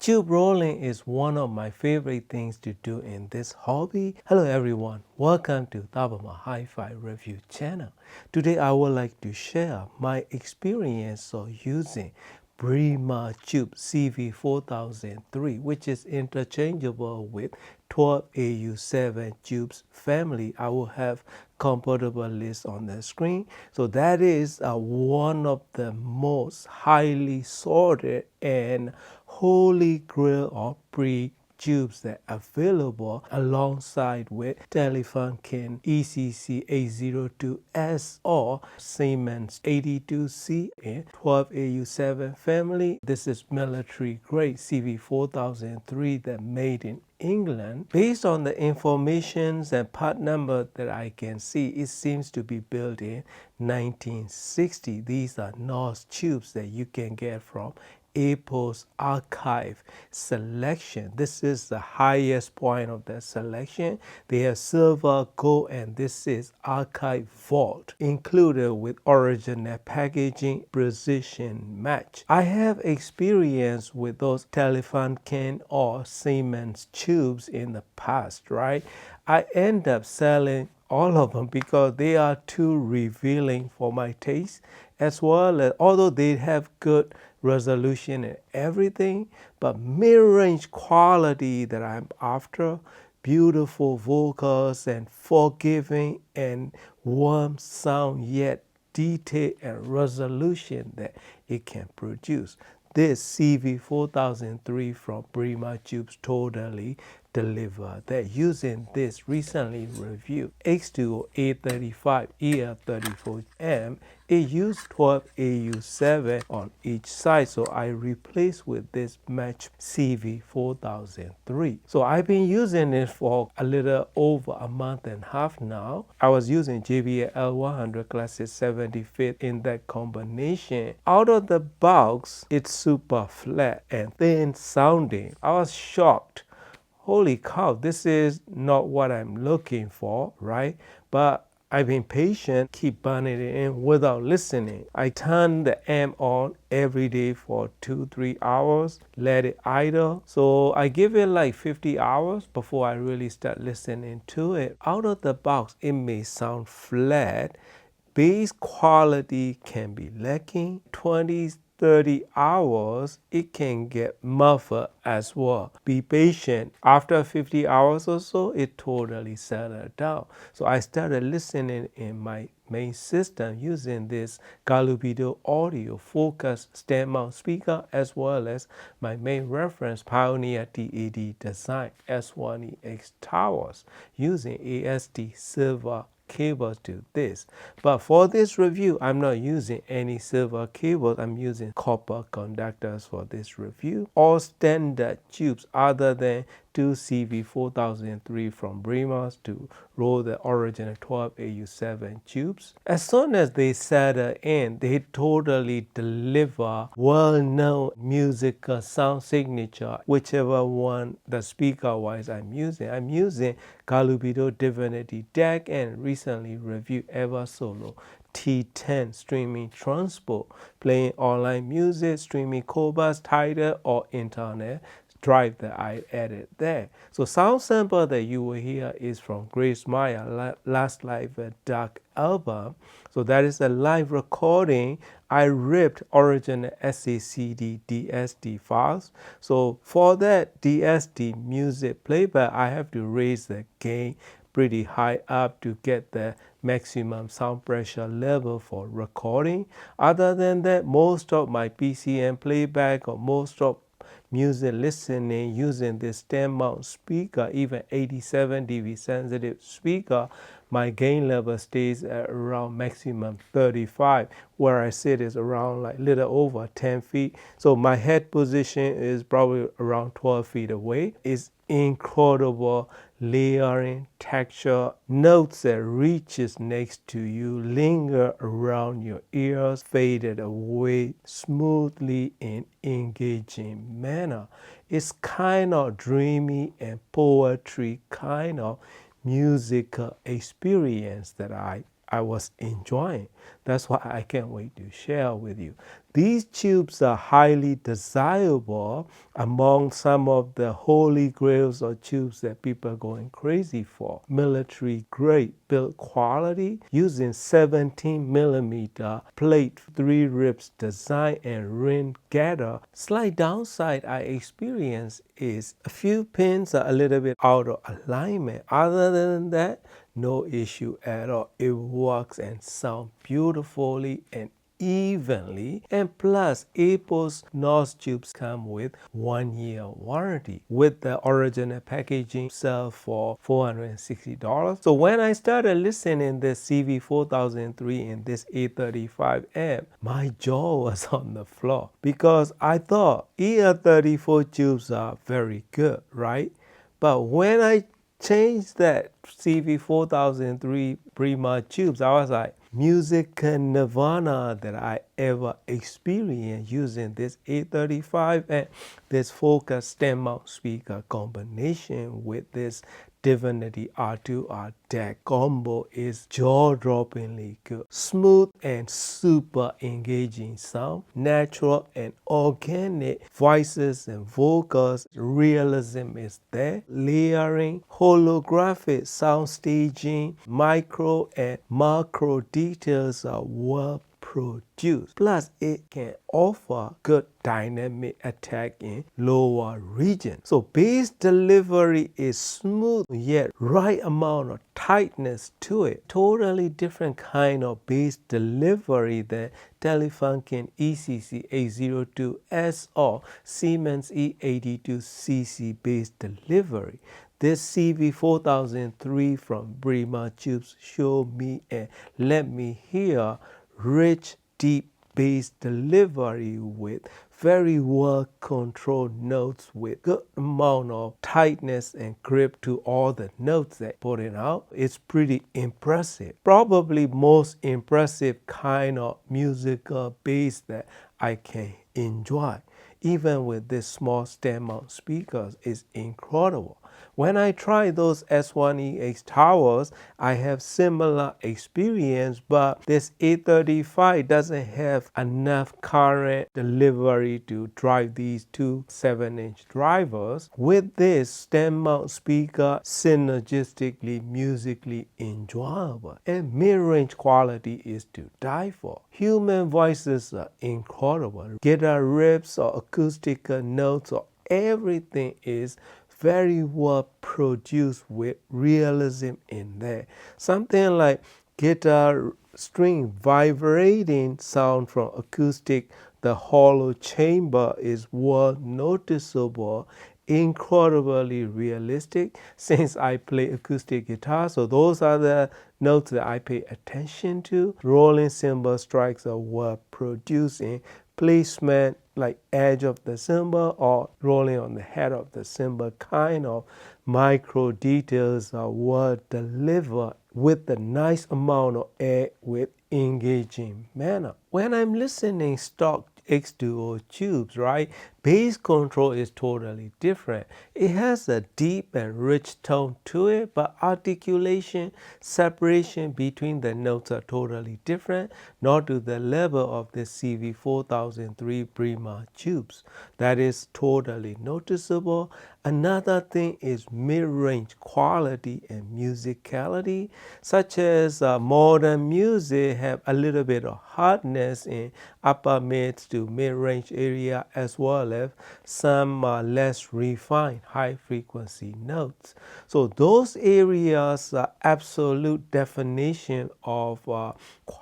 Tube rolling is one of my favorite things to do in this hobby. Hello everyone, welcome to Tabama Hi-Fi Review channel. Today I would like to share my experience of using Brimar Tube CV4003, which is interchangeable with 12AU7 tubes family. I will have compatible list on the screen. So that is one of the most highly sorted and holy grail of tubes that are available alongside with Telefunken ECC 802S or Siemens 82C in 12AU7 family. This is military grade CV4003 that made in England. Based on the information and part number that I can see, it seems to be built in 1960. These are NOS tubes that you can get from APOS archive selection. This is the highest point of the selection. They have silver, gold, and this is archive vault included with original packaging, precision match. I have experience with those Telefunken or Siemens tubes in the past, right? I end up selling all of them because they are too revealing for my taste, as well as although they have good resolution and everything, but mid-range quality that I'm after, beautiful vocals and forgiving and warm sound, yet detail and resolution that it can produce. This CV4003 from Brimar Tubes totally deliver that. Using this recently reviewed X2 A35 EF34M, it used 12AU7 on each side, so I replaced with this match CV4003. So I've been using it for a little over a month and a half now. I was using JBL L100 Classic 75th in that combination. Out of the box, it's super flat and thin sounding. I was shocked. Holy cow, this is not what I'm looking for, right? But I've been patient, keep burning it in without listening. I turn the amp on every day for 2-3 hours, let it idle. So I give it like 50 hours before I really start listening to it. Out of the box, it may sound flat. Bass quality can be lacking. 20-30 hours, it can get muffled as well. Be patient. After 50 hours or so, it totally settled down. So I started listening in my main system using this Galubido audio focus stand mount speaker, as well as my main reference Pioneer TAD design S1EX towers using AST silver cables to this. But for this review, I'm not using any silver cables. I'm using copper conductors for this review. All standard tubes other than 2 CV4003 from Brimar to roll the original 12AU7 tubes. As soon as they settle in, they totally deliver well-known musical sound signature, whichever one the speaker-wise I'm using. I'm using Galubido Divinity DAC and recently reviewed Ever Solo T10 streaming transport, playing online music, streaming Cobas, Tidal, or internet drive that I added there. So sound sample that you will hear is from Grace Meyer last live dark album. So that is a live recording. I ripped original SACD DSD files. So for that DSD music playback, I have to raise the gain pretty high up to get the maximum sound pressure level for recording. Other than that, most of my PCM playback or most of music listening using this stand mount speaker, even 87 dB sensitive speaker, my gain level stays at around maximum 35. Where I sit is around like little over 10 feet. So my head position is probably around 12 feet away. It's incredible layering, texture, notes that reaches next to you, linger around your ears, faded away smoothly in engaging manner. It's kind of dreamy and poetry kind of musical experience that I was enjoying. That's why I can't wait to share with you. These tubes are highly desirable among some of the holy grails or tubes that people are going crazy for. Military grade build quality using 17 millimeter plate 3 ribs design and ring gather. Slight downside I experience is a few pins are a little bit out of alignment. Other than that, no issue at all. It works and sounds beautifully and evenly, and plus APOS NOS tubes come with 1-year warranty. With the original packaging sell for $460. So when I started listening this CV4003 in this A35 amp, my jaw was on the floor because I thought ER34 tubes are very good, right? But when I changed that CV4003 Brimar tubes, I was like, musical nirvana that I ever experienced using this A35 and this focus stem mount speaker combination with this Divinity R2R DAC combo is jaw-droppingly good. Smooth and super engaging sound, natural and organic voices and vocals. Realism is there. Layering, holographic sound staging, micro and macro details are well produced. Plus, it can offer good dynamic attack in lower regions. So bass delivery is smooth yet right amount of tightness to it. Totally different kind of bass delivery than Telefunken ECC 802S or Siemens E82CC bass delivery. This CV4003 from Brimar tubes show me and let me hear rich, deep bass delivery with very well controlled notes with good amount of tightness and grip to all the notes that put it out. It's pretty impressive. Probably most impressive kind of musical bass that I can enjoy. Even with this small stem mount speakers is incredible. When I try those S1EX towers, I have similar experience, but this A35 doesn't have enough current delivery to drive these two 7-inch drivers. With this stem mount speaker, synergistically, musically enjoyable, and mid-range quality is to die for. Human voices are incredible. Guitar riffs or acoustical notes or everything is very well produced with realism in there. Something like guitar string vibrating sound from acoustic, the hollow chamber is well noticeable, incredibly realistic since I play acoustic guitar. So those are the notes that I pay attention to. Rolling cymbal strikes are well produced in placement, like edge of the cymbal or rolling on the head of the cymbal. Kind of micro details are well delivered with a nice amount of air with engaging manner. When I'm listening stock X2O tubes, right, bass control is totally different. It has a deep and rich tone to it, but articulation, separation between the notes are totally different, not to the level of the CV4003 Brimar tubes. That is totally noticeable. Another thing is mid-range quality and musicality, such as modern music have a little bit of hardness in upper mid to mid-range area, as well as some less refined high frequency notes. So those areas are absolute definition of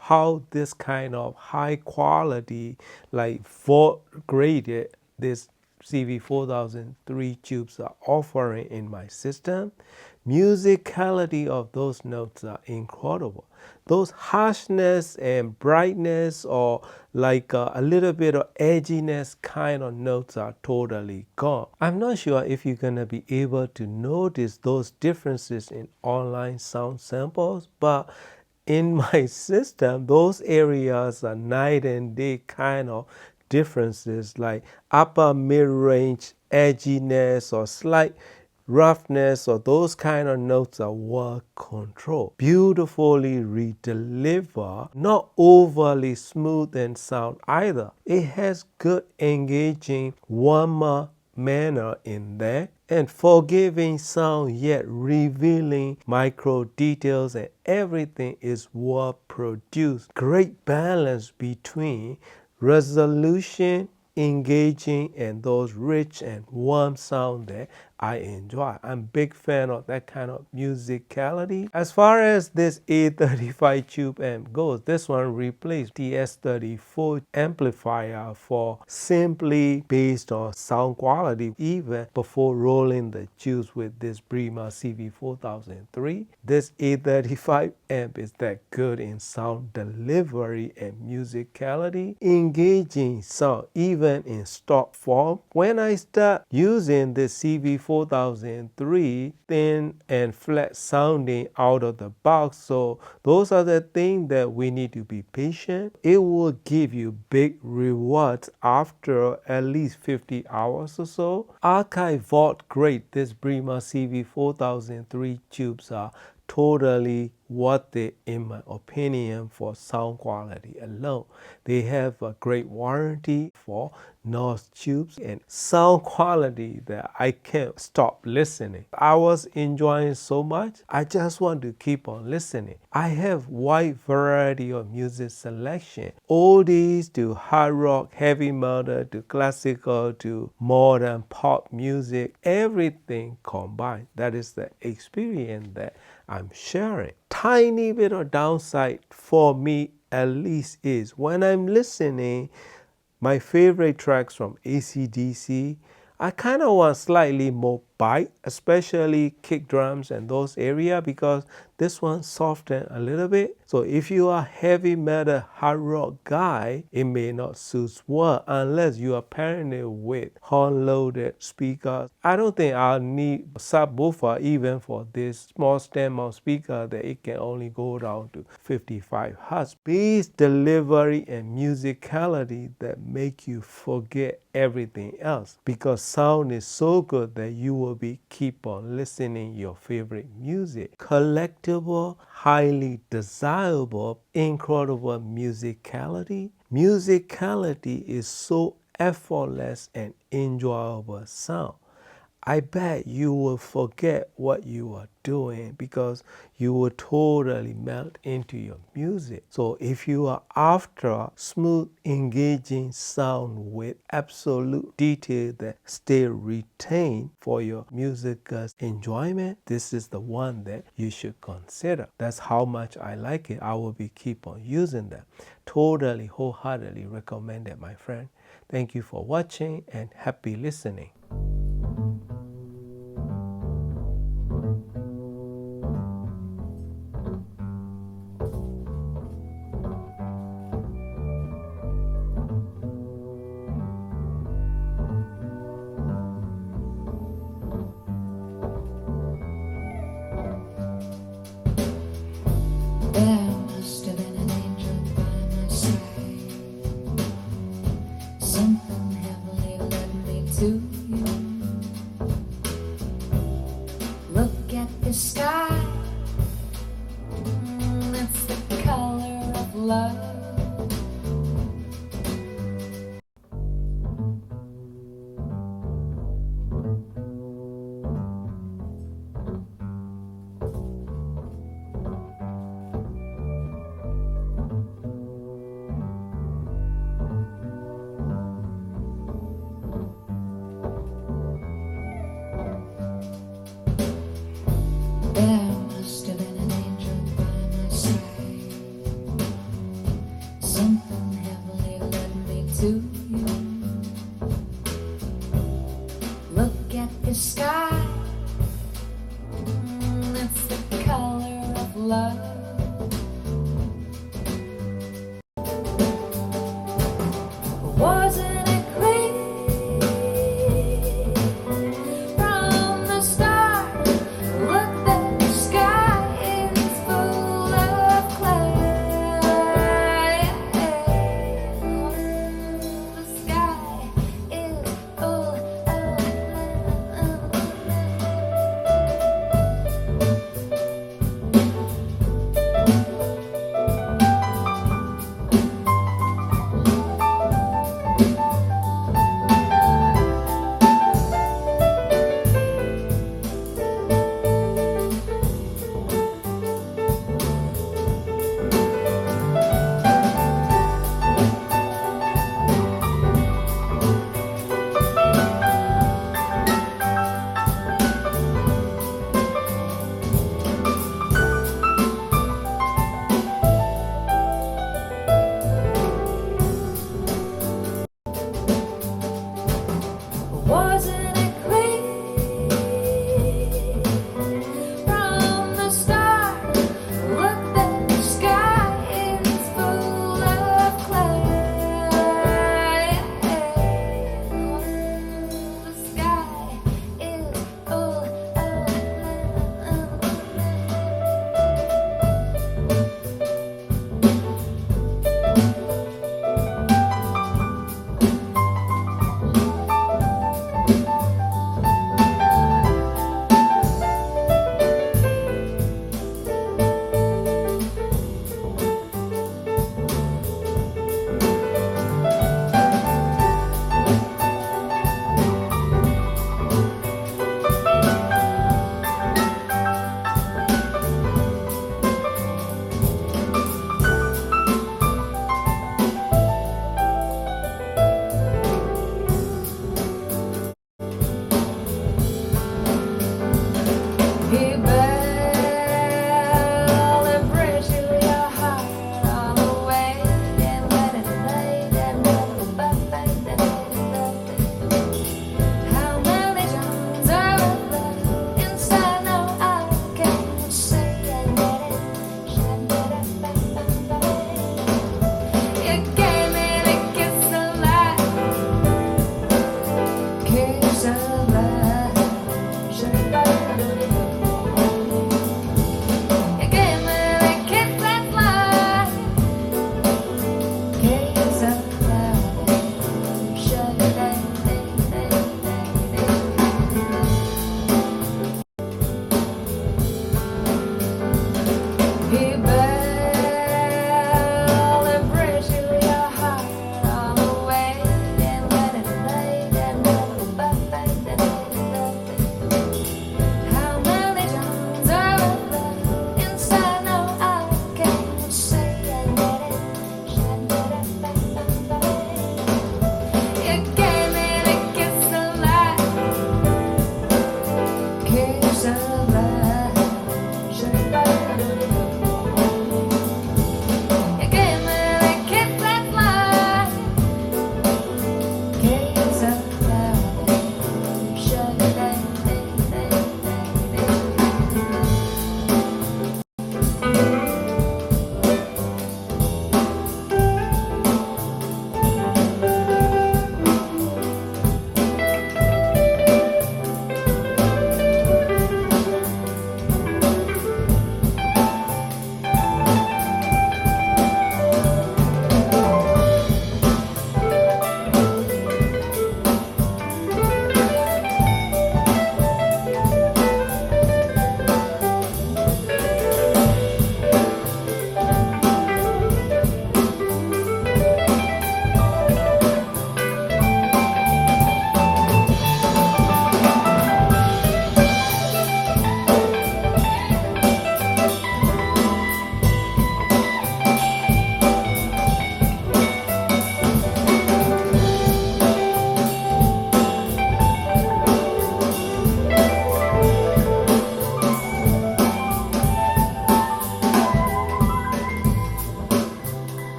how this kind of high quality, like graded, this CV4003 tubes are offering in my system. Musicality of those notes are incredible. Those harshness and brightness or like a little bit of edginess kind of notes are totally gone. I'm not sure if you're going to be able to notice those differences in online sound samples, but in my system, those areas are night and day kind of differences, like upper mid-range edginess or slight roughness or those kind of notes are well controlled. Beautifully redeliver, not overly smooth in sound either. It has good engaging, warmer manner in there, and forgiving sound yet revealing micro details, and everything is well produced. Great balance between resolution, engaging, and those rich and warm sound that I enjoy. I'm a big fan of that kind of musicality. As far as this A35 tube amp goes, this one replaced the S34 amplifier for simply based on sound quality. Even before rolling the tubes with this Brimar CV4003, this A35 amp is that good in sound delivery and musicality, engaging sound even in stock form. When I start using the CV4003, thin and flat sounding out of the box, so those are the things that we need to be patient. It will give you big rewards after at least 50 hours or so. Archive Vault grade, this Brimar CV4003 tubes are totally worth it in my opinion for sound quality alone. They have a great warranty for NOS tubes and sound quality that I can't stop listening. I was enjoying so much, I just want to keep on listening. I have wide variety of music selection, oldies to hard rock, heavy metal to classical to modern pop music, everything combined. That is the experience that I'm sharing. Tiny bit of downside for me at least is when I'm listening my favorite tracks from AC/DC, I kind of want slightly more bite, especially kick drums and those areas, because this one softened a little bit. So if you are a heavy metal hard rock guy, it may not suit well unless you are pairing it with horn loaded speakers. I don't think I'll need a subwoofer even for this small stem mount speaker that it can only go down to 55 hertz. Bass delivery and musicality that make you forget everything else, because sound is so good that you will be keep on listening your favorite music. Collectible, highly desirable, incredible musicality. Musicality is so effortless and enjoyable sound. I bet you will forget what you are doing because you will totally melt into your music. So if you are after smooth, engaging sound with absolute detail that stay retained for your musical enjoyment, this is the one that you should consider. That's how much I like it. I will be keep on using them. Totally, wholeheartedly recommend it, my friend. Thank you for watching and happy listening. There must have been an angel by my side, something heavenly led me to you. Look at the sky, it's the color of love. There must have been an angel by my side, something heavenly led me to you. Look at the sky, it's the color of love. Wasn't it clear from the start? Look, the sky is full of clouds. The sky is full of clouds. He begged